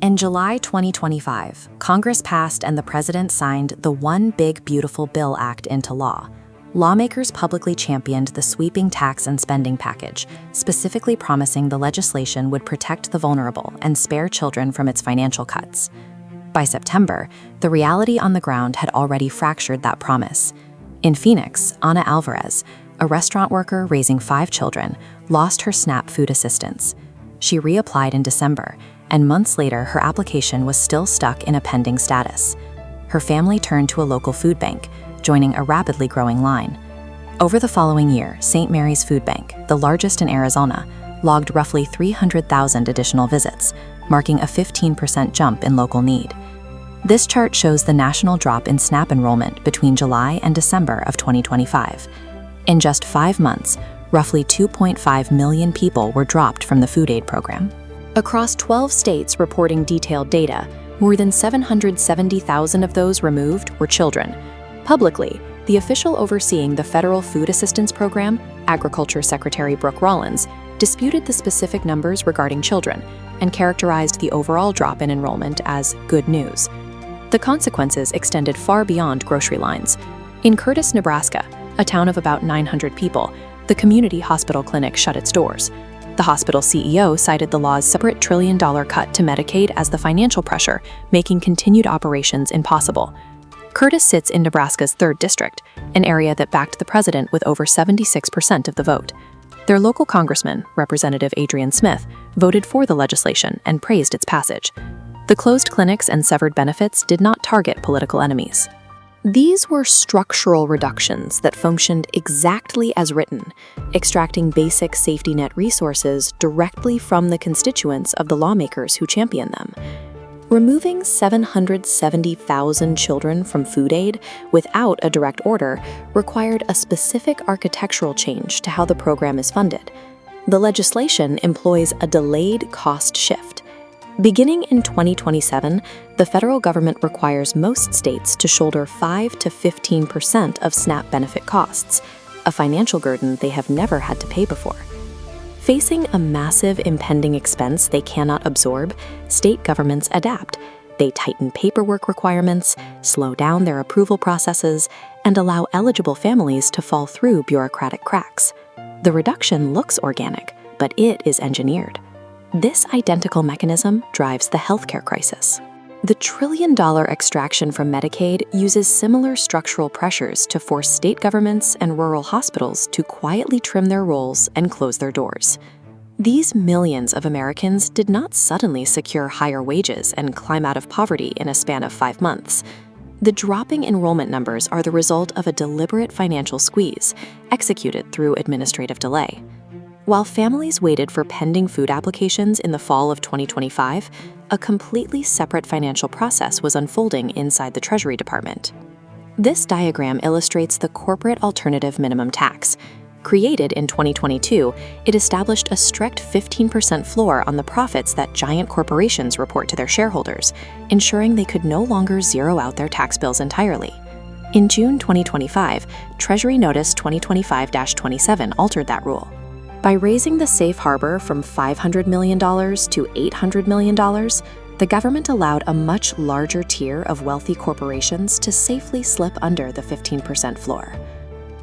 In July 2025, Congress passed and the president signed the One Big Beautiful Bill Act into law. Lawmakers publicly championed the sweeping tax and spending package, specifically promising the legislation would protect the vulnerable and spare children from its financial cuts. By September, the reality on the ground had already fractured that promise. In Phoenix, Ana Alvarez, a restaurant worker raising 5 children, lost her SNAP food assistance. She reapplied in December, and months later her application was still stuck in a pending status. Her family turned to a local food bank, joining a rapidly growing line. Over the following year, St. Mary's Food Bank, the largest in Arizona, logged roughly 300,000 additional visits, marking a 15% jump in local need. This chart shows the national drop in SNAP enrollment between July and December of 2025. In just 5 months, roughly 2.5 million people were dropped from the food aid program. Across 12 states reporting detailed data, more than 770,000 of those removed were children. Publicly, the official overseeing the Federal Food Assistance Program, Agriculture Secretary Brooke Rollins, disputed the specific numbers regarding children and characterized the overall drop in enrollment as good news. The consequences extended far beyond grocery lines. In Curtis, Nebraska, a town of about 900 people, the community hospital clinic shut its doors. The hospital CEO cited the law's separate trillion-dollar cut to Medicaid as the financial pressure, making continued operations impossible. Curtis sits in Nebraska's 3rd district, an area that backed the president with over 76% of the vote. Their local congressman, Representative Adrian Smith, voted for the legislation and praised its passage. The closed clinics and severed benefits did not target political enemies. These were structural reductions that functioned exactly as written, extracting basic safety net resources directly from the constituents of the lawmakers who championed them. Removing 770,000 children from food aid without a direct order required a specific architectural change to how the program is funded. The legislation employs a delayed cost shift. Beginning in 2027, the federal government requires most states to shoulder 5 to 15% of SNAP benefit costs, a financial burden they have never had to pay before. Facing a massive impending expense they cannot absorb, state governments adapt. They tighten paperwork requirements, slow down their approval processes, and allow eligible families to fall through bureaucratic cracks. The reduction looks organic, but it is engineered. This identical mechanism drives the healthcare crisis. The trillion-dollar extraction from Medicaid uses similar structural pressures to force state governments and rural hospitals to quietly trim their rolls and close their doors. These millions of Americans did not suddenly secure higher wages and climb out of poverty in a span of 5 months. The dropping enrollment numbers are the result of a deliberate financial squeeze, executed through administrative delay. While families waited for pending food applications in the fall of 2025, a completely separate financial process was unfolding inside the Treasury Department. This diagram illustrates the corporate alternative minimum tax. Created in 2022, it established a strict 15% floor on the profits that giant corporations report to their shareholders, ensuring they could no longer zero out their tax bills entirely. In June 2025, Treasury Notice 2025-27 altered that rule. By raising the safe harbor from $500 million to $800 million, the government allowed a much larger tier of wealthy corporations to safely slip under the 15% floor.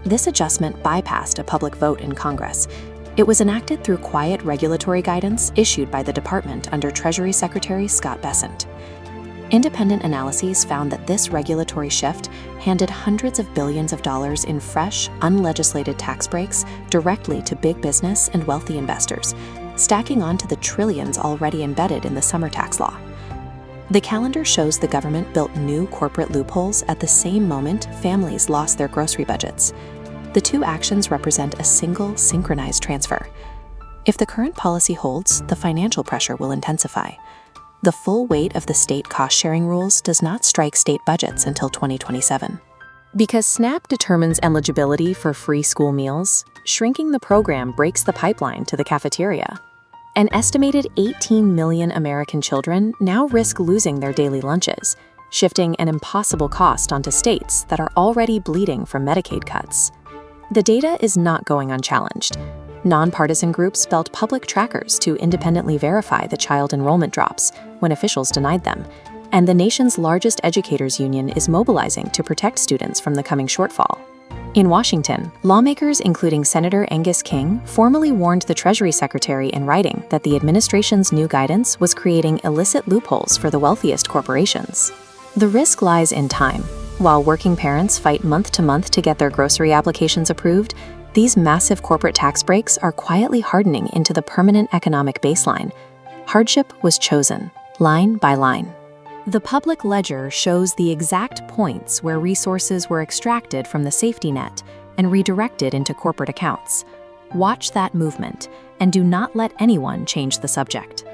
This adjustment bypassed a public vote in Congress. It was enacted through quiet regulatory guidance issued by the department under Treasury Secretary Scott Bessent. Independent analyses found that this regulatory shift handed hundreds of billions of dollars in fresh, unlegislated tax breaks directly to big business and wealthy investors, stacking onto the trillions already embedded in the summer tax law. The calendar shows the government built new corporate loopholes at the same moment families lost their grocery budgets. The two actions represent a single, synchronized transfer. If the current policy holds, the financial pressure will intensify. The full weight of the state cost-sharing rules does not strike state budgets until 2027. Because SNAP determines eligibility for free school meals, shrinking the program breaks the pipeline to the cafeteria. An estimated 18 million American children now risk losing their daily lunches, shifting an impossible cost onto states that are already bleeding from Medicaid cuts. The data is not going unchallenged. Nonpartisan groups built public trackers to independently verify the child enrollment drops when officials denied them. And the nation's largest educators union is mobilizing to protect students from the coming shortfall. In Washington, lawmakers, including Senator Angus King, formally warned the Treasury Secretary in writing that the administration's new guidance was creating illicit loopholes for the wealthiest corporations. The risk lies in time. While working parents fight month to month to get their grocery applications approved, these massive corporate tax breaks are quietly hardening into the permanent economic baseline. Hardship was chosen, line by line. The public ledger shows the exact points where resources were extracted from the safety net and redirected into corporate accounts. Watch that movement, and do not let anyone change the subject.